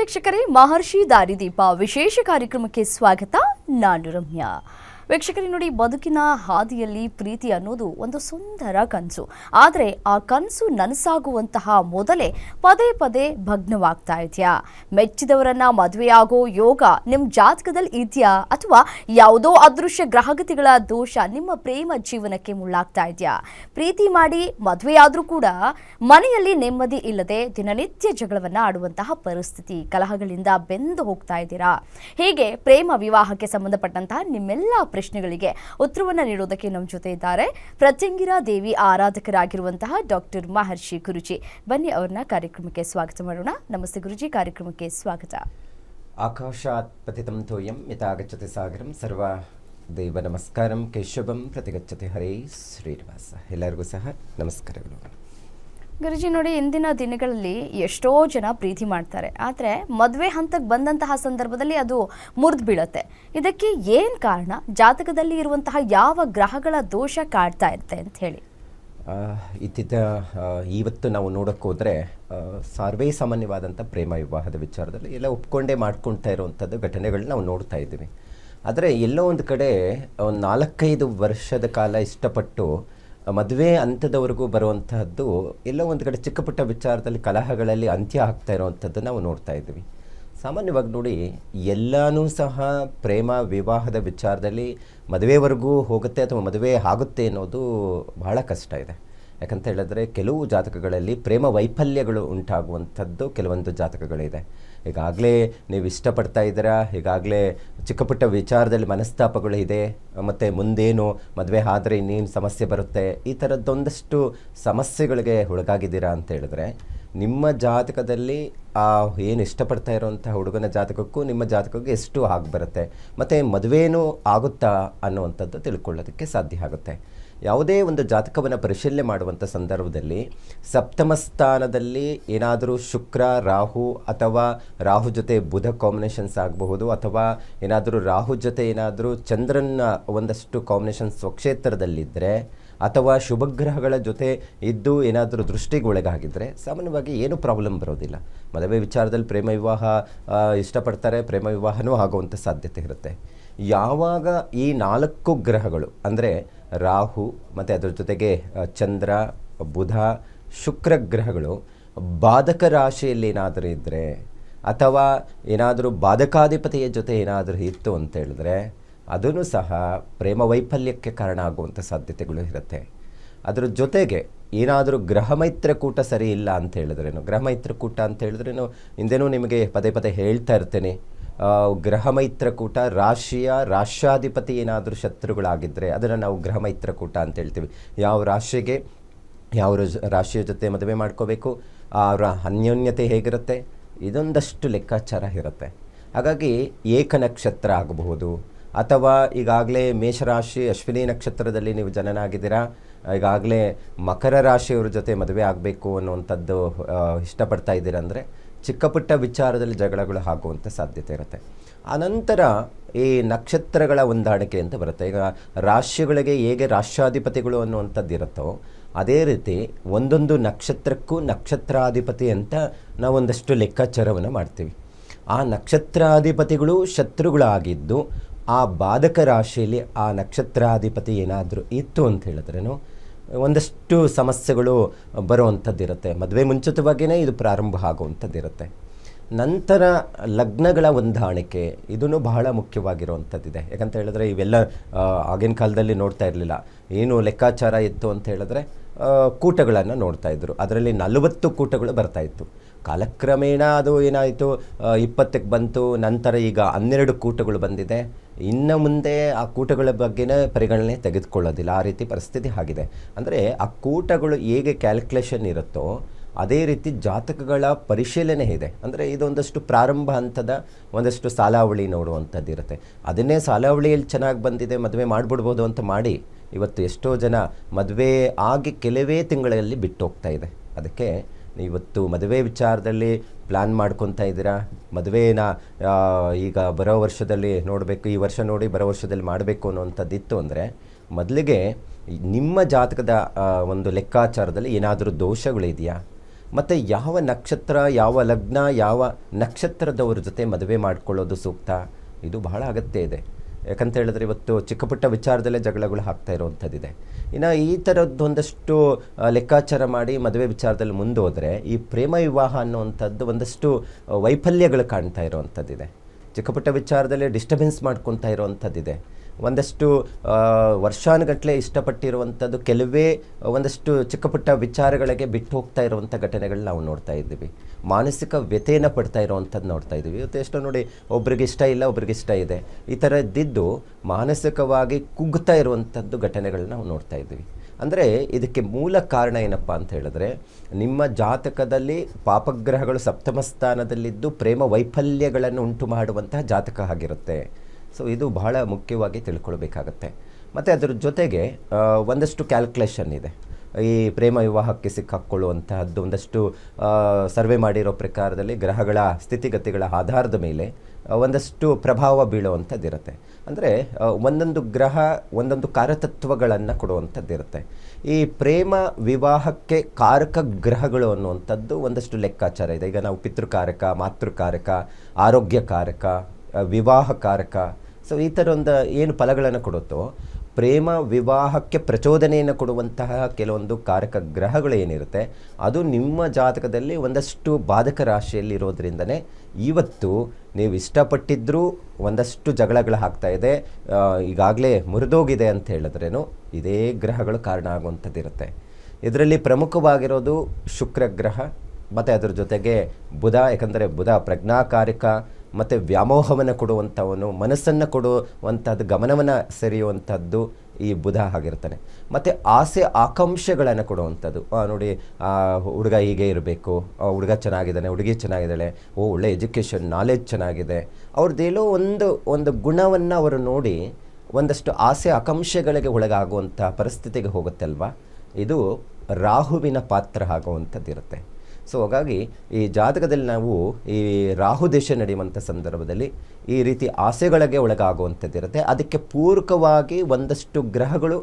ವೀಕ್ಷಕರೇ, ಮಹರ್ಷಿ ದಾರಿದೀಪ ವಿಶೇಷ ಕಾರ್ಯಕ್ರಮಕ್ಕೆ ಸ್ವಾಗತ. ನಾನು ರಮ್ಯಾ. ವೀಕ್ಷಕರೇ ನೋಡಿ, ಬದುಕಿನ ಹಾದಿಯಲ್ಲಿ ಪ್ರೀತಿ ಅನ್ನೋದು ಒಂದು ಸುಂದರ ಕನಸು. ಆದರೆ ಆ ಕನಸು ನನಸಾಗುವಂತಹ ಮೊದಲೇ ಪದೇ ಪದೇ ಭಗ್ನವಾಗ್ತಾ ಇದೆಯಾ? ಮೆಚ್ಚಿದವರನ್ನ ಮದುವೆಯಾಗೋ ಯೋಗ ನಿಮ್ಮ ಜಾತಕದಲ್ಲಿ ಇದೆಯಾ? ಅಥವಾ ಯಾವುದೋ ಅದೃಶ್ಯ ಗ್ರಹಗತಿಗಳ ದೋಷ ನಿಮ್ಮ ಪ್ರೇಮ ಜೀವನಕ್ಕೆ ಮುಳ್ಳಾಗ್ತಾ ಇದೆಯಾ? ಪ್ರೀತಿ ಮಾಡಿ ಮದುವೆಯಾದ್ರೂ ಕೂಡ ಮನೆಯಲ್ಲಿ ನೆಮ್ಮದಿ ಇಲ್ಲದೆ ದಿನನಿತ್ಯ ಜಗಳವನ್ನ ಆಡುವಂತಹ ಪರಿಸ್ಥಿತಿ, ಕಲಹಗಳಿಂದ ಬೆಂದು ಹೋಗ್ತಾ ಇದ್ದೀರಾ? ಹೀಗೆ ಪ್ರೇಮ ವಿವಾಹಕ್ಕೆ ಸಂಬಂಧಪಟ್ಟಂತಹ ನಿಮ್ಮೆಲ್ಲ ಪ್ರಶ್ನೆಗಳಿಗೆ ಉತ್ತರವನ್ನು ನೀಡೋದಕ್ಕೆ ನಮ್ಮ ಜೊತೆ ಇದ್ದಾರೆ ಪ್ರತ್ಯಂಗಿರಾ ದೇವಿ ಆರಾಧಕರಾಗಿರುವಂತಹ ಡಾಕ್ಟರ್ ಮಹರ್ಷಿ ಗುರುಜಿ. ಬನ್ನಿ ಅವ್ರನ್ನ ಕಾರ್ಯಕ್ರಮಕ್ಕೆ ಸ್ವಾಗತ ಮಾಡೋಣ. ನಮಸ್ತೆ ಗುರುಜಿ, ಕಾರ್ಯಕ್ರಮಕ್ಕೆ ಸ್ವಾಗತ. ಆಕಾಶಾತ್ ಪತಿತಂ ತೋಯಂ ಯಥಾಗಚ್ಚತಿ ಸಾಗರಂ ಸರ್ವ ದೇವ ನಮಸ್ಕಾರಂ ಕೇಶವಂ ಪ್ರತಿಗಚ್ಚತಿ ಹರೇ ಶ್ರೀನಿವಾಸ. ಎಲ್ಲರಿಗೂ ಸಹ ನಮಸ್ಕಾರಗಳು. ಗುರುಜಿ ನೋಡಿ, ಇಂದಿನ ದಿನಗಳಲ್ಲಿ ಎಷ್ಟೋ ಜನ ಪ್ರೀತಿ ಮಾಡ್ತಾರೆ, ಆದರೆ ಮದುವೆ ಹಂತಕ್ಕೆ ಬಂದಂತಹ ಸಂದರ್ಭದಲ್ಲಿ ಅದು ಮುರಿದು ಬೀಳುತ್ತೆ. ಇದಕ್ಕೆ ಏನು ಕಾರಣ? ಜಾತಕದಲ್ಲಿ ಇರುವಂತಹ ಯಾವ ಗ್ರಹಗಳ ದೋಷ ಕಾಡ್ತಾ ಇರುತ್ತೆ ಅಂತ ಹೇಳಿ. ಇವತ್ತು ನಾವು ನೋಡೋಕ್ಕೆ ಹೋದರೆ ಸರ್ವೇ ಸಾಮಾನ್ಯವಾದಂಥ ಪ್ರೇಮ ವಿವಾಹದ ವಿಚಾರದಲ್ಲಿ ಎಲ್ಲ ಒಪ್ಕೊಂಡೇ ಮಾಡ್ಕೊಳ್ತಾ ಇರುವಂಥದ್ದು ಘಟನೆಗಳನ್ನ ನಾವು ನೋಡ್ತಾ ಇದ್ದೀವಿ. ಆದರೆ ಎಲ್ಲೋ ಒಂದು ಕಡೆ ಒಂದು 4-5 ವರ್ಷದ ಕಾಲ ಇಷ್ಟಪಟ್ಟು ಮದುವೆ ಹಂತದವರೆಗೂ ಬರುವಂತಹದ್ದು ಎಲ್ಲೋ ಒಂದು ಕಡೆ ಚಿಕ್ಕ ಪುಟ್ಟ ವಿಚಾರದಲ್ಲಿ ಕಲಹಗಳಲ್ಲಿ ಅಂತ್ಯ ಆಗ್ತಾ ಇರುವಂಥದ್ದು ನಾವು ನೋಡ್ತಾ ಇದ್ದೀವಿ. ಸಾಮಾನ್ಯವಾಗಿ ನೋಡಿ, ಎಲ್ಲನೂ ಸಹ ಪ್ರೇಮ ವಿವಾಹದ ವಿಚಾರದಲ್ಲಿ ಮದುವೆವರೆಗೂ ಹೋಗುತ್ತೆ ಅಥವಾ ಮದುವೆ ಆಗುತ್ತೆ ಅನ್ನೋದು ಬಹಳ ಕಷ್ಟ ಇದೆ. ಯಾಕಂತ ಹೇಳಿದ್ರೆ ಕೆಲವು ಜಾತಕಗಳಲ್ಲಿ ಪ್ರೇಮ ವೈಫಲ್ಯಗಳು ಉಂಟಾಗುವಂಥದ್ದು ಕೆಲವೊಂದು ಜಾತಕಗಳಿದೆ. ಈಗಾಗಲೇ ನೀವು ಇಷ್ಟಪಡ್ತಾ ಇದ್ದೀರಾ, ಈಗಾಗಲೇ ಚಿಕ್ಕ ಪುಟ್ಟ ವಿಚಾರದಲ್ಲಿ ಮನಸ್ತಾಪಗಳು ಇದೆ, ಮತ್ತು ಮುಂದೇನು ಮದುವೆ ಆದರೆ ಇನ್ನೇನು ಸಮಸ್ಯೆ ಬರುತ್ತೆ, ಈ ಥರದ್ದೊಂದಷ್ಟು ಸಮಸ್ಯೆಗಳಿಗೆ ಒಳಗಾಗಿದ್ದೀರಾ ಅಂತ ಹೇಳಿದ್ರೆ ನಿಮ್ಮ ಜಾತಕದಲ್ಲಿ ಆ ಏನು ಇಷ್ಟಪಡ್ತಾ ಇರೋವಂಥ ಹುಡುಗನ ಜಾತಕಕ್ಕೂ ನಿಮ್ಮ ಜಾತಕಕ್ಕೂ ಎಷ್ಟು ಆಗಿ ಬರುತ್ತೆ, ಮತ್ತು ಮದುವೆನೂ ಆಗುತ್ತಾ ಅನ್ನುವಂಥದ್ದು ತಿಳ್ಕೊಳ್ಳೋದಕ್ಕೆ ಸಾಧ್ಯ ಆಗುತ್ತೆ. ಯಾವುದೇ ಒಂದು ಜಾತಕವನ್ನು ಪರಿಶೀಲನೆ ಮಾಡುವಂಥ ಸಂದರ್ಭದಲ್ಲಿ ಸಪ್ತಮ ಸ್ಥಾನದಲ್ಲಿ ಏನಾದರೂ ಶುಕ್ರ ರಾಹು ಅಥವಾ ರಾಹು ಜೊತೆ ಬುಧ ಕಾಂಬಿನೇಷನ್ಸ್ ಆಗಬಹುದು, ಅಥವಾ ಏನಾದರೂ ರಾಹು ಜೊತೆ ಏನಾದರೂ ಚಂದ್ರನ ಒಂದಷ್ಟು ಕಾಂಬಿನೇಷನ್ ಸ್ವಕ್ಷೇತ್ರದಲ್ಲಿದ್ದರೆ, ಅಥವಾ ಶುಭಗ್ರಹಗಳ ಜೊತೆ ಇದ್ದು ಏನಾದರೂ ದೃಷ್ಟಿಗೆ ಒಳಗಾಗಿದ್ದರೆ ಸಾಮಾನ್ಯವಾಗಿ ಏನೂ ಪ್ರಾಬ್ಲಮ್ ಬರೋದಿಲ್ಲ. ಮದುವೆ ವಿಚಾರದಲ್ಲಿ ಪ್ರೇಮ ವಿವಾಹ ಇಷ್ಟಪಡ್ತಾರೆ, ಪ್ರೇಮ ವಿವಾಹನೂ ಆಗುವಂಥ ಸಾಧ್ಯತೆ ಇರುತ್ತೆ. ಯಾವಾಗ ಈ 4 ಗ್ರಹಗಳು ಅಂದರೆ ರಾಹು ಮತ್ತು ಅದರ ಜೊತೆಗೆ ಚಂದ್ರ, ಬುಧ, ಶುಕ್ರ ಗ್ರಹಗಳು ಬಾಧಕ ರಾಶಿಯಲ್ಲಿ ಏನಾದರೂ ಇದ್ದರೆ, ಅಥವಾ ಏನಾದರೂ ಬಾಧಕಾಧಿಪತಿಯ ಜೊತೆ ಏನಾದರೂ ಇತ್ತು ಅಂತ ಹೇಳಿದ್ರೆ ಅದೂ ಸಹ ಪ್ರೇಮ ವೈಫಲ್ಯಕ್ಕೆ ಕಾರಣ ಆಗುವಂಥ ಸಾಧ್ಯತೆಗಳು ಇರುತ್ತೆ. ಅದರ ಜೊತೆಗೆ ಏನಾದರೂ ಗ್ರಹಮೈತ್ರಕೂಟ ಸರಿ ಇಲ್ಲ ಅಂತ ಹೇಳಿದ್ರೇನು, ಗ್ರಹಮೈತ್ರಕೂಟ ಅಂತ ಹೇಳಿದ್ರೇನು ಹಿಂದೆನೂ ನಿಮಗೆ ಪದೇ ಪದೇ ಹೇಳ್ತಾ ಇರ್ತೇನೆ, ಗ್ರಹಮೈತ್ರಕೂಟ ರಾಶಿಯ ರಾಷ್ಟ್ರಾಧಿಪತಿ ಏನಾದರೂ ಶತ್ರುಗಳಾಗಿದ್ದರೆ ಅದನ್ನು ನಾವು ಗ್ರಹಮೈತ್ರಕೂಟ ಅಂತ ಹೇಳ್ತೀವಿ. ಯಾವ ರಾಶಿಗೆ ಯಾವ ರಾಶಿಯ ಜೊತೆ ಮದುವೆ ಮಾಡ್ಕೋಬೇಕು, ಅವರ ಅನ್ಯೋನ್ಯತೆ ಹೇಗಿರುತ್ತೆ, ಇದೊಂದಷ್ಟು ಲೆಕ್ಕಾಚಾರ ಇರುತ್ತೆ. ಹಾಗಾಗಿ ಏಕ ನಕ್ಷತ್ರ ಆಗಬಹುದು, ಅಥವಾ ಈಗಾಗಲೇ ಮೇಷರಾಶಿ ಅಶ್ವಿನಿ ನಕ್ಷತ್ರದಲ್ಲಿ ನೀವು ಜನನಾಗಿದ್ದೀರಾ, ಈಗಾಗಲೇ ಮಕರ ರಾಶಿಯವ್ರ ಜೊತೆ ಮದುವೆ ಆಗಬೇಕು ಅನ್ನುವಂಥದ್ದು ಇಷ್ಟಪಡ್ತಾ ಇದ್ದೀರಾ ಅಂದರೆ ಚಿಕ್ಕ ಪುಟ್ಟ ವಿಚಾರದಲ್ಲಿ ಜಗಳಗಳು ಆಗುವಂಥ ಸಾಧ್ಯತೆ ಇರುತ್ತೆ. ಆನಂತರ ಈ ನಕ್ಷತ್ರಗಳ ಹೊಂದಾಣಿಕೆ ಅಂತ ಬರುತ್ತೆ. ಈಗ ರಾಶಿಗಳಿಗೆ ಹೇಗೆ ರಾಷ್ಟ್ರಾಧಿಪತಿಗಳು ಅನ್ನುವಂಥದ್ದು ಇರುತ್ತೋ ಅದೇ ರೀತಿ ಒಂದೊಂದು ನಕ್ಷತ್ರಕ್ಕೂ ನಕ್ಷತ್ರಾಧಿಪತಿ ಅಂತ ನಾವೊಂದಷ್ಟು ಲೆಕ್ಕಾಚಾರವನ್ನು ಮಾಡ್ತೀವಿ. ಆ ನಕ್ಷತ್ರಾಧಿಪತಿಗಳು ಶತ್ರುಗಳಾಗಿದ್ದು ಆ ಬಾಧಕ ರಾಶಿಯಲ್ಲಿ ಆ ನಕ್ಷತ್ರಾಧಿಪತಿ ಏನಾದರೂ ಇತ್ತು ಅಂತ ಹೇಳಿದ್ರೇನು ಒಂದಷ್ಟು ಸಮಸ್ಯೆಗಳು ಬರುವಂಥದ್ದಿರುತ್ತೆ. ಮದುವೆ ಮುಂಚಿತವಾಗಿಯೇ ಇದು ಪ್ರಾರಂಭ ಆಗುವಂಥದ್ದಿರುತ್ತೆ. ನಂತರ ಲಗ್ನಗಳ ಹೊಂದಾಣಿಕೆ ಇದೂ ಬಹಳ ಮುಖ್ಯವಾಗಿರುವಂಥದ್ದಿದೆ. ಯಾಕಂತ ಹೇಳಿದ್ರೆ ಇವೆಲ್ಲ ಆಗಿನ ಕಾಲದಲ್ಲಿ ನೋಡ್ತಾ ಇರಲಿಲ್ಲ. ಏನು ಲೆಕ್ಕಾಚಾರ ಇತ್ತು ಅಂತ ಹೇಳಿದ್ರೆ ಕೂಟಗಳನ್ನು ನೋಡ್ತಾ ಇದ್ದರು. ಅದರಲ್ಲಿ 40 ಕೂಟಗಳು ಬರ್ತಾಯಿತ್ತು. ಕಾಲಕ್ರಮೇಣ ಅದು ಏನಾಯಿತು, 20ಕ್ಕೆ ಬಂತು. ನಂತರ ಈಗ 12 ಕೂಟಗಳು ಬಂದಿದೆ. ಇನ್ನು ಮುಂದೆ ಆ ಕೂಟಗಳ ಬಗ್ಗೆನೇ ಪರಿಗಣನೆ ತೆಗೆದುಕೊಳ್ಳೋದಿಲ್ಲ, ಆ ರೀತಿ ಪರಿಸ್ಥಿತಿ ಆಗಿದೆ. ಅಂದರೆ ಆ ಕೂಟಗಳು ಹೇಗೆ ಕ್ಯಾಲ್ಕುಲೇಷನ್ ಇರುತ್ತೋ ಅದೇ ರೀತಿ ಜಾತಕಗಳ ಪರಿಶೀಲನೆ ಇದೆ. ಅಂದರೆ ಇದೊಂದಷ್ಟು ಪ್ರಾರಂಭ ಹಂತದ ಒಂದಷ್ಟು ಸಾಲಾವಳಿ ನೋಡುವಂಥದ್ದು ಇರುತ್ತೆ. ಅದನ್ನೇ ಸಾಲಾವಳಿಯಲ್ಲಿ ಚೆನ್ನಾಗಿ ಬಂದಿದೆ, ಮದುವೆ ಮಾಡಿಬಿಡ್ಬೋದು ಅಂತ ಮಾಡಿ ಇವತ್ತು ಎಷ್ಟೋ ಜನ ಮದುವೆ ಆಗಿ ಕೆಲವೇ ತಿಂಗಳಲ್ಲಿ ಬಿಟ್ಟು ಹೋಗ್ತಾ ಇದೆ. ಅದಕ್ಕೆ ಇವತ್ತು ಮದುವೆ ವಿಚಾರದಲ್ಲಿ ಪ್ಲ್ಯಾನ್ ಮಾಡ್ಕೊತಾ ಇದ್ದೀರಾ, ಮದುವೆನ ಈಗ ಬರೋ ವರ್ಷದಲ್ಲಿ ನೋಡಬೇಕು, ಈ ವರ್ಷ ನೋಡಿ ಬರೋ ವರ್ಷದಲ್ಲಿ ಮಾಡಬೇಕು ಅನ್ನೋವಂಥದ್ದಿತ್ತು ಅಂದರೆ ಮೊದಲಿಗೆ ನಿಮ್ಮ ಜಾತಕದ ಒಂದು ಲೆಕ್ಕಾಚಾರದಲ್ಲಿ ಏನಾದರೂ ದೋಷಗಳಿದೆಯಾ, ಮತ್ತು ಯಾವ ನಕ್ಷತ್ರ, ಯಾವ ಲಗ್ನ, ಯಾವ ನಕ್ಷತ್ರದವ್ರ ಜೊತೆ ಮದುವೆ ಮಾಡ್ಕೊಳ್ಳೋದು ಸೂಕ್ತ, ಇದು ಬಹಳ ಅಗತ್ಯ ಇದೆ. ಯಾಕಂತ ಹೇಳಿದ್ರೆ ಇವತ್ತು ಚಿಕ್ಕ ಪುಟ್ಟ ವಿಚಾರದಲ್ಲೇ ಜಗಳಗಳು ಆಗ್ತಾ ಇರೋವಂಥದ್ದಿದೆ. ಇನ್ನು ಈ ಥರದ್ದೊಂದಷ್ಟು ಲೆಕ್ಕಾಚಾರ ಮಾಡಿ ಮದುವೆ ವಿಚಾರದಲ್ಲಿ ಮುಂದೋದರೆ ಈ ಪ್ರೇಮ ವಿವಾಹ ಅನ್ನುವಂಥದ್ದು ಒಂದಷ್ಟು ವೈಫಲ್ಯಗಳು ಕಾಣ್ತಾ ಇರೋವಂಥದ್ದಿದೆ. ಚಿಕ್ಕ ಪುಟ್ಟ ವಿಚಾರದಲ್ಲಿ ಡಿಸ್ಟರ್ಬೆನ್ಸ್ ಮಾಡ್ಕೊತಾ ಇರೋವಂಥದ್ದಿದೆ. ಒಂದಷ್ಟು ವರ್ಷಾನುಗಟ್ಟಲೆ ಇಷ್ಟಪಟ್ಟಿರುವಂಥದ್ದು ಕೆಲವೇ ಒಂದಷ್ಟು ಚಿಕ್ಕ ಪುಟ್ಟ ವಿಚಾರಗಳಿಗೆ ಬಿಟ್ಟು ಹೋಗ್ತಾ ಇರುವಂಥ ಘಟನೆಗಳು ನಾವು ನೋಡ್ತಾ ಇದ್ದೀವಿ. ಮಾನಸಿಕ ವ್ಯಥೆಯನ್ನು ಪಡ್ತಾ ಇರೋವಂಥದ್ದು ನೋಡ್ತಾ ಇದ್ದೀವಿ. ಇವತ್ತು ಎಷ್ಟೋ ನೋಡಿ, ಒಬ್ರಿಗೆ ಇಷ್ಟ ಇಲ್ಲ, ಒಬ್ರಿಗೆ ಇಷ್ಟ ಇದೆ, ಈ ಥರದ್ದಿದ್ದು ಮಾನಸಿಕವಾಗಿ ಕುಗ್ತಾ ಇರುವಂಥದ್ದು ಘಟನೆಗಳನ್ನ ನಾವು ನೋಡ್ತಾ ಇದ್ದೀವಿ. ಅಂದರೆ ಇದಕ್ಕೆ ಮೂಲ ಕಾರಣ ಏನಪ್ಪ ಅಂತ ಹೇಳಿದ್ರೆ, ನಿಮ್ಮ ಜಾತಕದಲ್ಲಿ ಪಾಪಗ್ರಹಗಳು ಸಪ್ತಮ ಸ್ಥಾನದಲ್ಲಿದ್ದು ಪ್ರೇಮ ವೈಫಲ್ಯಗಳನ್ನು ಉಂಟು ಮಾಡುವಂತಹ ಜಾತಕ ಆಗಿರುತ್ತೆ. ಸೊ ಇದು ಬಹಳ ಮುಖ್ಯವಾಗಿ ತಿಳ್ಕೊಳ್ಬೇಕಾಗತ್ತೆ. ಮತ್ತು ಅದರ ಜೊತೆಗೆ ಒಂದಷ್ಟು ಕ್ಯಾಲ್ಕುಲೇಷನ್ ಇದೆ. ಈ ಪ್ರೇಮ ವಿವಾಹಕ್ಕೆ ಸಿಕ್ಕಾಕ್ಕೊಳ್ಳುವಂತಹದ್ದು ಒಂದಷ್ಟು ಸರ್ವೆ ಮಾಡಿರೋ ಪ್ರಕಾರದಲ್ಲಿ ಗ್ರಹಗಳ ಸ್ಥಿತಿಗತಿಗಳ ಆಧಾರದ ಮೇಲೆ ಒಂದಷ್ಟು ಪ್ರಭಾವ ಬೀಳುವಂಥದ್ದಿರುತ್ತೆ. ಅಂದರೆ ಒಂದೊಂದು ಗ್ರಹ ಒಂದೊಂದು ಕಾರತತ್ವಗಳನ್ನು ಕೊಡುವಂಥದ್ದಿರುತ್ತೆ. ಈ ಪ್ರೇಮ ವಿವಾಹಕ್ಕೆ ಕಾರಕ ಗ್ರಹಗಳು ಅನ್ನುವಂಥದ್ದು ಒಂದಷ್ಟು ಲೆಕ್ಕಾಚಾರ ಇದೆ. ಈಗ ನಾವು ಪಿತೃಕಾರಕ, ಮಾತೃಕಾರಕ, ಆರೋಗ್ಯಕಾರಕ, ವಿವಾಹಕಾರಕ, ಸೊ ಈ ಥರ ಒಂದು ಏನು ಫಲಗಳನ್ನು ಕೊಡುತ್ತೋ, ಪ್ರೇಮ ವಿವಾಹಕ್ಕೆ ಪ್ರಚೋದನೆಯನ್ನು ಕೊಡುವಂತಹ ಕೆಲವೊಂದು ಕಾರಕ ಗ್ರಹಗಳು ಏನಿರುತ್ತೆ ಅದು ನಿಮ್ಮ ಜಾತಕದಲ್ಲಿ ಒಂದಷ್ಟು ಬಾಧಕ ರಾಶಿಯಲ್ಲಿ ಇರೋದ್ರಿಂದನೇ ಇವತ್ತು ನೀವು ಇಷ್ಟಪಟ್ಟಿದ್ದರೂ ಒಂದಷ್ಟು ಜಗಳಗಳು ಆಗ್ತಾ ಇದೆ, ಈಗಾಗಲೇ ಮುರಿದೋಗಿದೆ ಅಂತ ಹೇಳಿದ್ರೇನು ಇದೇ ಗ್ರಹಗಳು ಕಾರಣ ಆಗುವಂಥದ್ದಿರುತ್ತೆ. ಇದರಲ್ಲಿ ಪ್ರಮುಖವಾಗಿರೋದು ಶುಕ್ರ ಗ್ರಹ ಮತ್ತು ಅದರ ಜೊತೆಗೆ ಬುಧ. ಯಾಕಂದರೆ ಬುಧ ಪ್ರಜ್ಞಾಕಾರಕ ಮತ್ತು ವ್ಯಾಮೋಹವನ್ನು ಕೊಡುವಂಥವನು, ಮನಸ್ಸನ್ನು ಕೊಡುವಂಥದ್ದು, ಗಮನವನ್ನು ಸೆಳೆಯುವಂಥದ್ದು ಈ ಬುಧ ಆಗಿರ್ತಾನೆ. ಮತ್ತು ಆಸೆ ಆಕಾಂಕ್ಷೆಗಳನ್ನು ಕೊಡುವಂಥದ್ದು. ನೋಡಿ, ಹುಡುಗ ಹೀಗೆ ಇರಬೇಕು, ಹುಡುಗ ಚೆನ್ನಾಗಿದ್ದಾನೆ, ಹುಡುಗಿ ಚೆನ್ನಾಗಿದ್ದಾಳೆ, ಒಳ್ಳೆ ಎಜುಕೇಷನ್, ನಾಲೆಜ್ ಚೆನ್ನಾಗಿದೆ, ಅವ್ರದ್ದೇನೋ ಒಂದು ಗುಣವನ್ನು ಅವರು ನೋಡಿ ಒಂದಷ್ಟು ಆಸೆ ಆಕಾಂಕ್ಷೆಗಳಿಗೆ ಒಳಗಾಗುವಂಥ ಪರಿಸ್ಥಿತಿಗೆ ಹೋಗುತ್ತಲ್ವ, ಇದು ರಾಹುವಿನ ಪಾತ್ರ ಆಗುವಂಥದ್ದಿರುತ್ತೆ. ಸೊ ಹಾಗಾಗಿ ಈ ಜಾತಕದಲ್ಲಿ ನಾವು ಈ ರಾಹು ದೇಶ ನಡೆಯುವಂಥ ಸಂದರ್ಭದಲ್ಲಿ ಈ ರೀತಿ ಆಸೆಗಳಿಗೆ ಒಳಗಾಗುವಂಥದ್ದಿರುತ್ತೆ. ಅದಕ್ಕೆ ಪೂರಕವಾಗಿ ಒಂದಷ್ಟು ಗ್ರಹಗಳು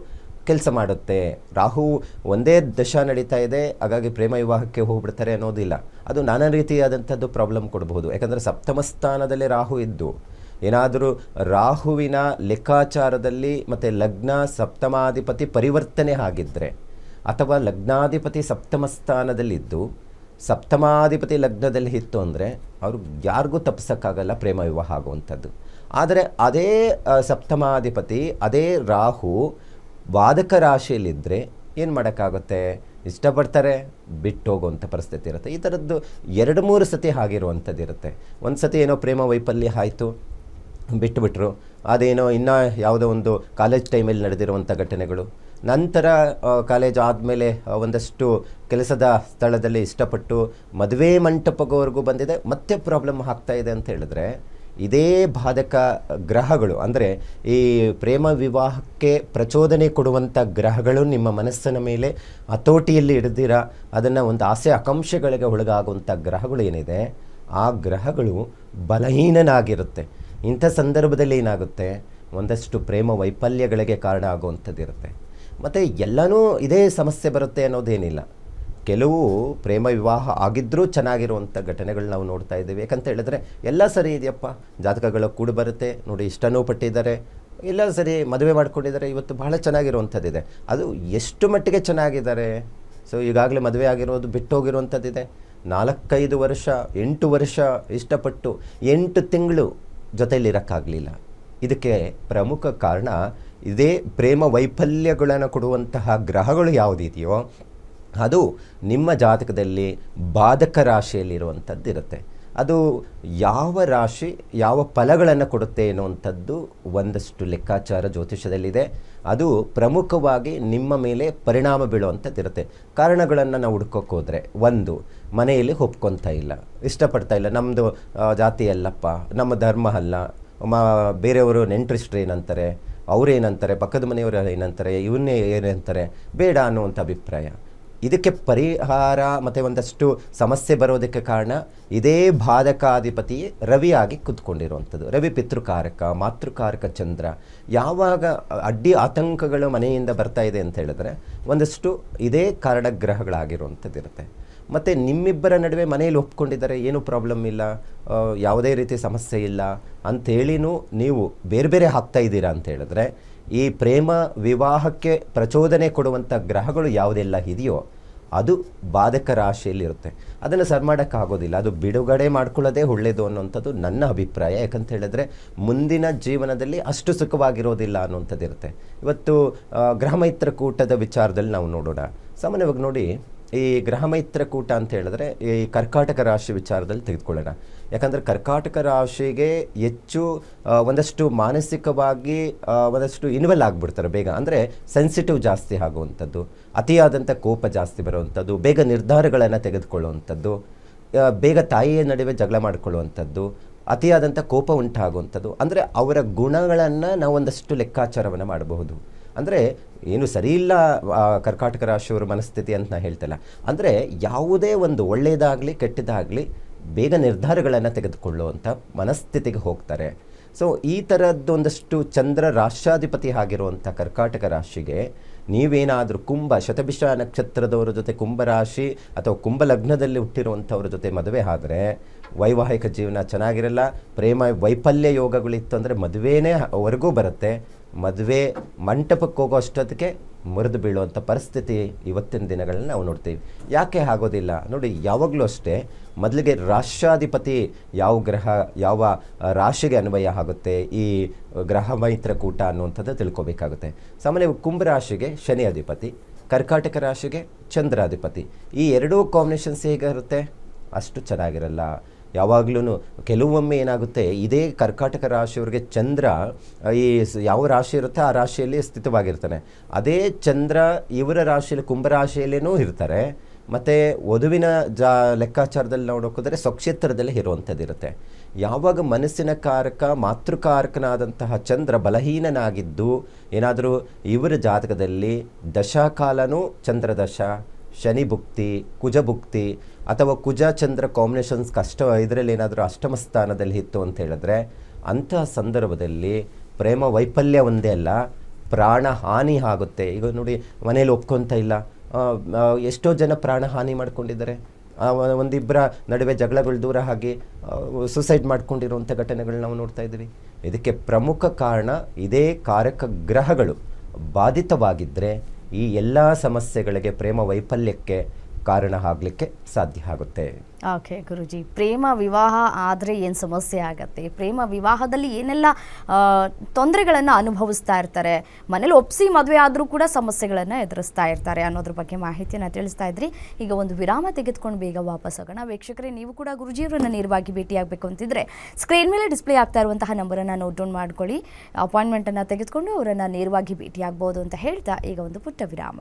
ಕೆಲಸ ಮಾಡುತ್ತೆ. ರಾಹು ಒಂದೇ ದಶ ನಡೀತಾ ಇದೆ, ಹಾಗಾಗಿ ಪ್ರೇಮ ವಿವಾಹಕ್ಕೆ ಹೋಗ್ಬಿಡ್ತಾರೆ ಅನ್ನೋದಿಲ್ಲ. ಅದು ನಾನಾ ರೀತಿಯಾದಂಥದ್ದು ಪ್ರಾಬ್ಲಮ್ ಕೊಡಬಹುದು. ಯಾಕಂದರೆ ಸಪ್ತಮ ಸ್ಥಾನದಲ್ಲಿ ರಾಹು ಇದ್ದು ಏನಾದರೂ ರಾಹುವಿನ ಲೆಕ್ಕಾಚಾರದಲ್ಲಿ ಮತ್ತು ಲಗ್ನ ಸಪ್ತಮಾಧಿಪತಿ ಪರಿವರ್ತನೆ ಆಗಿದ್ದರೆ, ಅಥವಾ ಲಗ್ನಾಧಿಪತಿ ಸಪ್ತಮ ಸ್ಥಾನದಲ್ಲಿದ್ದು ಸಪ್ತಮಾಧಿಪತಿ ಲಗ್ನದಲ್ಲಿ ಇತ್ತು ಅಂದರೆ ಅವರು ಯಾರಿಗೂ ತಪ್ಪಿಸೋಕ್ಕಾಗಲ್ಲ ಪ್ರೇಮ ವಿವಾಹ ಆಗುವಂಥದ್ದು. ಆದರೆ ಅದೇ ಸಪ್ತಮಾಧಿಪತಿ, ಅದೇ ರಾಹು ಬಾಧಕ ರಾಶಿಯಲ್ಲಿದ್ದರೆ ಏನು ಮಾಡೋಕ್ಕಾಗುತ್ತೆ, ಇಷ್ಟಪಡ್ತಾರೆ, ಬಿಟ್ಟು ಹೋಗುವಂಥ ಪರಿಸ್ಥಿತಿ ಇರುತ್ತೆ. ಈ ಥರದ್ದು 2-3 ಸತಿ ಆಗಿರುವಂಥದ್ದು ಇರುತ್ತೆ. ಒಂದು ಸತಿ ಏನೋ ಪ್ರೇಮ ವೈಫಲ್ಯ ಆಯಿತು, ಬಿಟ್ಟುಬಿಟ್ರು, ಅದೇನೋ ಇನ್ನೂ ಯಾವುದೋ ಒಂದು ಕಾಲೇಜ್ ಟೈಮಲ್ಲಿ ನಡೆದಿರುವಂಥ ಘಟನೆಗಳು. ನಂತರ ಕಾಲೇಜ್ ಆದಮೇಲೆ ಒಂದಷ್ಟು ಕೆಲಸದ ಸ್ಥಳದಲ್ಲಿ ಇಷ್ಟಪಟ್ಟು ಮದುವೆ ಮಂಟಪದವರೆಗೂ ಬಂದಿದೆ, ಮತ್ತೆ ಪ್ರಾಬ್ಲಮ್ ಆಗ್ತಾ ಇದೆ ಅಂತ ಹೇಳಿದ್ರೆ ಇದೇ ಬಾಧಕ ಗ್ರಹಗಳು, ಅಂದರೆ ಈ ಪ್ರೇಮ ವಿವಾಹಕ್ಕೆ ಪ್ರಚೋದನೆ ಕೊಡುವಂಥ ಗ್ರಹಗಳು ನಿಮ್ಮ ಮನಸ್ಸಿನ ಮೇಲೆ ಹತೋಟಿಯಲ್ಲಿ ಹಿಡಿದಿರ ಅದನ್ನು ಒಂದು ಆಸೆ ಆಕಾಂಕ್ಷೆಗಳಿಗೆ ಒಳಗಾಗುವಂಥ ಗ್ರಹಗಳು ಏನಿದೆ ಆ ಗ್ರಹಗಳು ಬಲಹೀನನಾಗಿರುತ್ತೆ. ಇಂಥ ಸಂದರ್ಭದಲ್ಲಿ ಏನಾಗುತ್ತೆ, ಒಂದಷ್ಟು ಪ್ರೇಮ ವೈಫಲ್ಯಗಳಿಗೆ ಕಾರಣ ಆಗುವಂಥದ್ದಿರುತ್ತೆ. ಮತ್ತು ಎಲ್ಲನೂ ಇದೇ ಸಮಸ್ಯೆ ಬರುತ್ತೆ ಅನ್ನೋದೇನಿಲ್ಲ. ಕೆಲವು ಪ್ರೇಮ ವಿವಾಹ ಆಗಿದ್ದರೂ ಚೆನ್ನಾಗಿರುವಂಥ ಘಟನೆಗಳು ನಾವು ನೋಡ್ತಾ ಇದ್ದೀವಿ. ಯಾಕಂತ ಹೇಳಿದ್ರೆ ಎಲ್ಲ ಸರಿ ಇದೆಯಪ್ಪ, ಜಾತಕಗಳು ಕೂಡ ಬರುತ್ತೆ ನೋಡಿ, ಇಷ್ಟನೂ ಪಟ್ಟಿದ್ದಾರೆ, ಎಲ್ಲ ಸರಿ ಮದುವೆ ಮಾಡ್ಕೊಂಡಿದ್ದಾರೆ, ಇವತ್ತು ಬಹಳ ಚೆನ್ನಾಗಿರುವಂಥದ್ದಿದೆ. ಅದು ಎಷ್ಟು ಮಟ್ಟಿಗೆ ಚೆನ್ನಾಗಿದ್ದಾರೆ. ಸೊ ಈಗಾಗಲೇ ಮದುವೆ ಆಗಿರೋದು ಬಿಟ್ಟೋಗಿರುವಂಥದ್ದಿದೆ. 4-5 ವರ್ಷ 8 ವರ್ಷ ಇಷ್ಟಪಟ್ಟು 8 ತಿಂಗಳು ಜೊತೆಯಲ್ಲಿರೋಕ್ಕಾಗಲಿಲ್ಲ. ಇದಕ್ಕೆ ಪ್ರಮುಖ ಕಾರಣ ಇದೇ ಪ್ರೇಮ ವೈಫಲ್ಯಗಳನ್ನು ಕೊಡುವಂತಹ ಗ್ರಹಗಳು ಯಾವುದಿದೆಯೋ ಅದು ನಿಮ್ಮ ಜಾತಕದಲ್ಲಿ ಬಾಧಕ ರಾಶಿಯಲ್ಲಿರುವಂಥದ್ದಿರುತ್ತೆ. ಅದು ಯಾವ ರಾಶಿ ಯಾವ ಫಲಗಳನ್ನು ಕೊಡುತ್ತೆ ಅನ್ನುವಂಥದ್ದು ಒಂದಷ್ಟು ಲೆಕ್ಕಾಚಾರ ಜ್ಯೋತಿಷದಲ್ಲಿದೆ. ಅದು ಪ್ರಮುಖವಾಗಿ ನಿಮ್ಮ ಮೇಲೆ ಪರಿಣಾಮ ಬೀಳುವಂಥದ್ದಿರುತ್ತೆ. ಕಾರಣಗಳನ್ನು ನಾವು ಹುಡ್ಕೋಕ್ಕೆ ಹೋದರೆ, ಒಂದು, ಮನೆಯಲ್ಲಿ ಒಪ್ಕೊತಾ ಇಲ್ಲ, ಇಷ್ಟಪಡ್ತಾ ಇಲ್ಲ, ನಮ್ಮದು ಜಾತಿ ಅಲ್ಲಪ್ಪ, ನಮ್ಮ ಧರ್ಮ ಅಲ್ಲ, ಬೇರೆಯವರು ನೆಂಟರಿಸ್ಟ್ರು ಏನಂತಾರೆ, ಅವರೇನಂತಾರೆ, ಪಕ್ಕದ ಮನೆಯವರು ಏನಂತಾರೆ, ಇವನ್ನೇ ಏನಂತಾರೆ, ಬೇಡ ಅನ್ನುವಂಥ ಅಭಿಪ್ರಾಯ. ಇದಕ್ಕೆ ಪರಿಹಾರ ಮತ್ತು ಒಂದಷ್ಟು ಸಮಸ್ಯೆ ಬರೋದಕ್ಕೆ ಕಾರಣ ಇದೇ ಬಾಧಕಾಧಿಪತಿ ರವಿಯಾಗಿ ಕೂತ್ಕೊಂಡಿರುವಂಥದ್ದು. ರವಿ ಪಿತೃಕಾರಕ, ಮಾತೃಕಾರಕ ಚಂದ್ರ. ಯಾವಾಗ ಅಡ್ಡಿ ಆತಂಕಗಳು ಮನೆಯಿಂದ ಬರ್ತಾ ಇದೆ ಅಂತ ಹೇಳಿದ್ರೆ ಒಂದಷ್ಟು ಇದೇ ಕಾರಣಗ್ರಹಗಳಾಗಿರುವಂಥದ್ದಿರುತ್ತೆ. ಮತ್ತು ನಿಮ್ಮಿಬ್ಬರ ನಡುವೆ ಮನೆಯಲ್ಲಿ ಒಪ್ಕೊಂಡಿದ್ದಾರೆ, ಏನೂ ಪ್ರಾಬ್ಲಮ್ ಇಲ್ಲ, ಯಾವುದೇ ರೀತಿ ಸಮಸ್ಯೆ ಇಲ್ಲ ಅಂಥೇಳಿನೂ ನೀವು ಬೇರೆ ಬೇರೆ ಆಗ್ತಾ ಇದ್ದೀರಾ ಅಂತ ಹೇಳಿದ್ರೆ, ಈ ಪ್ರೇಮ ವಿವಾಹಕ್ಕೆ ಪ್ರಚೋದನೆ ಕೊಡುವಂಥ ಗ್ರಹಗಳು ಯಾವುದೆಲ್ಲ ಇದೆಯೋ ಅದು ಬಾಧಕ ರಾಶಿಯಲ್ಲಿರುತ್ತೆ. ಅದನ್ನು ಸರಿ ಮಾಡೋಕ್ಕಾಗೋದಿಲ್ಲ, ಅದು ಬಿಡುಗಡೆ ಮಾಡ್ಕೊಳ್ಳೋದೇ ಒಳ್ಳೆಯದು ಅನ್ನೋಂಥದ್ದು ನನ್ನ ಅಭಿಪ್ರಾಯ. ಯಾಕಂತ ಹೇಳಿದ್ರೆ ಮುಂದಿನ ಜೀವನದಲ್ಲಿ ಅಷ್ಟು ಸುಖವಾಗಿರೋದಿಲ್ಲ ಅನ್ನೋಂಥದ್ದು ಇರುತ್ತೆ. ಇವತ್ತು ಗ್ರಹಮೈತ್ರ ಕೂಟದ ವಿಚಾರದಲ್ಲಿ ನಾವು ನೋಡೋಣ. ಸಾಮಾನ್ಯವಾಗಿ ನೋಡಿ, ಈ ಗ್ರಹಮೈತ್ರ ಕೂಟ ಅಂತ ಹೇಳಿದ್ರೆ ಈ ಕರ್ಕಾಟಕ ರಾಶಿ ವಿಚಾರದಲ್ಲಿ ತೆಗೆದುಕೊಳ್ಳೋಣ. ಯಾಕಂದರೆ ಕರ್ಕಾಟಕ ರಾಶಿಗೆ ಹೆಚ್ಚು ಒಂದಷ್ಟು ಮಾನಸಿಕವಾಗಿ ಒಂದಷ್ಟು ಇನ್ವೆಲ್ ಆಗಿಬಿಡ್ತಾರೆ ಬೇಗ. ಅಂದರೆ ಸೆನ್ಸಿಟಿವ್ ಜಾಸ್ತಿ ಆಗುವಂಥದ್ದು, ಅತಿಯಾದಂಥ ಕೋಪ ಜಾಸ್ತಿ ಬರುವಂಥದ್ದು, ಬೇಗ ನಿರ್ಧಾರಗಳನ್ನು ತೆಗೆದುಕೊಳ್ಳುವಂಥದ್ದು, ಬೇಗ ತಾಯಿಯ ನಡುವೆ ಜಗಳ ಮಾಡಿಕೊಳ್ಳುವಂಥದ್ದು, ಅತಿಯಾದಂಥ ಕೋಪ ಉಂಟಾಗುವಂಥದ್ದು. ಅಂದರೆ ಅವರ ಗುಣಗಳನ್ನು ನಾವು ಒಂದಷ್ಟು ಲೆಕ್ಕಾಚಾರವನ್ನು ಮಾಡಬಹುದು. ಅಂದರೆ ಏನು ಸರಿ ಇಲ್ಲ ಕರ್ಕಾಟಕ ರಾಶಿಯವರ ಮನಸ್ಥಿತಿ ಅಂತ ನಾನು ಹೇಳ್ತಲ್ಲ. ಅಂದರೆ ಯಾವುದೇ ಒಂದು ಒಳ್ಳೆಯದಾಗಲಿ ಕೆಟ್ಟದಾಗಲಿ ಬೇಗ ನಿರ್ಧಾರಗಳನ್ನು ತೆಗೆದುಕೊಳ್ಳುವಂಥ ಮನಸ್ಥಿತಿಗೆ ಹೋಗ್ತಾರೆ. ಸೊ ಈ ಥರದ್ದೊಂದಷ್ಟು ಚಂದ್ರ ರಾಷ್ಟ್ರಾಧಿಪತಿ ಆಗಿರುವಂಥ ಕರ್ಕಾಟಕ ರಾಶಿಗೆ ನೀವೇನಾದರೂ ಶತಭಿಷ ನಕ್ಷತ್ರದವರ ಜೊತೆ ಕುಂಭರಾಶಿ ಅಥವಾ ಕುಂಭ ಲಗ್ನದಲ್ಲಿ ಹುಟ್ಟಿರುವಂಥವ್ರ ಜೊತೆ ಮದುವೆ ಆದರೆ ವೈವಾಹಿಕ ಜೀವನ ಚೆನ್ನಾಗಿರಲ್ಲ. ಪ್ರೇಮ ವೈಫಲ್ಯ ಯೋಗಗಳಿತ್ತು ಅಂದರೆ ಮದುವೆನೇ ವರೆಗೂ ಬರುತ್ತೆ. ಮದುವೆ ಮಂಟಪಕ್ಕೆ ಹೋಗೋ ಅಷ್ಟೊತ್ತಿಗೆ ಮುರಿದು ಬೀಳುವಂಥ ಪರಿಸ್ಥಿತಿ ಇವತ್ತಿನ ದಿನಗಳಲ್ಲಿ ನಾವು ನೋಡ್ತೀವಿ. ಯಾಕೆ ಆಗೋದಿಲ್ಲ ನೋಡಿ, ಯಾವಾಗಲೂ ಅಷ್ಟೇ ಮೊದಲಿಗೆ ರಾಷ್ಟ್ರಾಧಿಪತಿ ಯಾವ ಗ್ರಹ ಯಾವ ರಾಶಿಗೆ ಅನ್ವಯ ಆಗುತ್ತೆ ಈ ಗ್ರಹ ಮೈತ್ರ ಕೂಟ ಅನ್ನುವಂಥದ್ದು ತಿಳ್ಕೊಬೇಕಾಗುತ್ತೆ. ಸಾಮಾನ್ಯವಾಗಿ ಕುಂಭರಾಶಿಗೆ ಶನಿ ಅಧಿಪತಿ, ಕರ್ಕಾಟಕ ರಾಶಿಗೆ ಚಂದ್ರಾಧಿಪತಿ. ಈ ಎರಡೂ ಕಾಂಬಿನೇಷನ್ಸ್ ಹೇಗಿರುತ್ತೆ ಅಷ್ಟು ಚೆನ್ನಾಗಿರಲ್ಲ. ಯಾವಾಗಲೂ ಕೆಲವೊಮ್ಮೆ ಏನಾಗುತ್ತೆ, ಇದೇ ಕರ್ಕಾಟಕ ರಾಶಿಯವರಿಗೆ ಚಂದ್ರ ಈ ಯಾವ ರಾಶಿ ಇರುತ್ತೆ ಆ ರಾಶಿಯಲ್ಲಿ ಸ್ಥಿತವಾಗಿರ್ತಾನೆ. ಅದೇ ಚಂದ್ರ ಇವರ ರಾಶಿಯಲ್ಲಿ ಕುಂಭರಾಶಿಯಲ್ಲೇನೂ ಇರ್ತಾರೆ. ಮತ್ತು ವಧುವಿನ ಲೆಕ್ಕಾಚಾರದಲ್ಲಿ ನೋಡೋಕೋದ್ರೆ ಸ್ವಕ್ಷೇತ್ರದಲ್ಲಿ ಇರುವಂಥದ್ದು ಇರುತ್ತೆ. ಯಾವಾಗ ಮನಸ್ಸಿನ ಕಾರಕ ಮಾತೃಕಾರಕನಾದಂತಹ ಚಂದ್ರ ಬಲಹೀನನಾಗಿದ್ದು ಏನಾದರೂ ಇವರ ಜಾತಕದಲ್ಲಿ ದಶಾಕಾಲನೂ ಚಂದ್ರದಶ, ಶನಿ ಭುಕ್ತಿ, ಕುಜ ಭುಕ್ತಿ ಅಥವಾ ಕುಜ ಚಂದ್ರ ಕಾಂಬಿನೇಷನ್ಸ್ ಇದರಲ್ಲಿ ಏನಾದರೂ ಅಷ್ಟಮ ಸ್ಥಾನದಲ್ಲಿ ಇತ್ತು ಅಂತ ಹೇಳಿದ್ರೆ ಅಂತಹ ಸಂದರ್ಭದಲ್ಲಿ ಪ್ರೇಮ ವೈಫಲ್ಯ ಒಂದೇ ಅಲ್ಲ, ಪ್ರಾಣ ಹಾನಿ ಆಗುತ್ತೆ. ಈಗ ನೋಡಿ, ಮನೇಲಿ ಒಪ್ಕೊತ ಇಲ್ಲ, ಎಷ್ಟೋ ಜನ ಪ್ರಾಣ ಹಾನಿ ಮಾಡ್ಕೊಂಡಿದ್ದಾರೆ. ಒಂದಿಬ್ಬರ ನಡುವೆ ಜಗಳಗಳು ದೂರ ಆಗಿ ಸುಸೈಡ್ ಮಾಡ್ಕೊಂಡಿರುವಂಥ ಘಟನೆಗಳು ನಾವು ನೋಡ್ತಾ ಇದ್ದೀವಿ. ಇದಕ್ಕೆ ಪ್ರಮುಖ ಕಾರಣ ಇದೇ ಕಾರಕ ಗ್ರಹಗಳು ಬಾಧಿತವಾಗಿದ್ದರೆ ಈ ಎಲ್ಲ ಸಮಸ್ಯೆಗಳಿಗೆ ಪ್ರೇಮ ವೈಫಲ್ಯಕ್ಕೆ ಕಾರಣ ಆಗಲಿಕ್ಕೆ ಸಾಧ್ಯ ಆಗುತ್ತೆ. ಓಕೆ ಗುರುಜಿ, ಪ್ರೇಮ ವಿವಾಹ ಆದರೆ ಏನು ಸಮಸ್ಯೆ ಆಗತ್ತೆ, ಪ್ರೇಮ ವಿವಾಹದಲ್ಲಿ ಏನೆಲ್ಲ ತೊಂದರೆಗಳನ್ನು ಅನುಭವಿಸ್ತಾ ಇರ್ತಾರೆ, ಮನೇಲಿ ಒಪ್ಪಿಸಿ ಮದುವೆ ಆದರೂ ಕೂಡ ಸಮಸ್ಯೆಗಳನ್ನು ಎದುರಿಸ್ತಾ ಇರ್ತಾರೆ ಅನ್ನೋದ್ರ ಬಗ್ಗೆ ಮಾಹಿತಿಯನ್ನು ತಿಳಿಸ್ತಾ ಇದ್ರಿ. ಈಗ ಒಂದು ವಿರಾಮ ತೆಗೆದುಕೊಂಡು ಬೇಗ ವಾಪಸ್ ಆಗೋಣ. ವೀಕ್ಷಕರೇ, ನೀವು ಕೂಡ ಗುರುಜಿಯವರನ್ನು ನೇರವಾಗಿ ಭೇಟಿಯಾಗಬೇಕು ಅಂತಿದ್ರೆ ಸ್ಕ್ರೀನ್ ಮೇಲೆ ಡಿಸ್ಪ್ಲೇ ಆಗ್ತಾ ಇರುವಂತಹ ನಂಬರನ್ನು ನೋಟ್ ಡೌನ್ ಮಾಡ್ಕೊಳ್ಳಿ. ಅಪಾಯಿಂಟ್ಮೆಂಟನ್ನು ತೆಗೆದುಕೊಂಡು ಅವರನ್ನು ನೇರವಾಗಿ ಭೇಟಿಯಾಗ್ಬೋದು ಅಂತ ಹೇಳ್ತಾ ಈಗ ಒಂದು ಪುಟ್ಟ ವಿರಾಮ.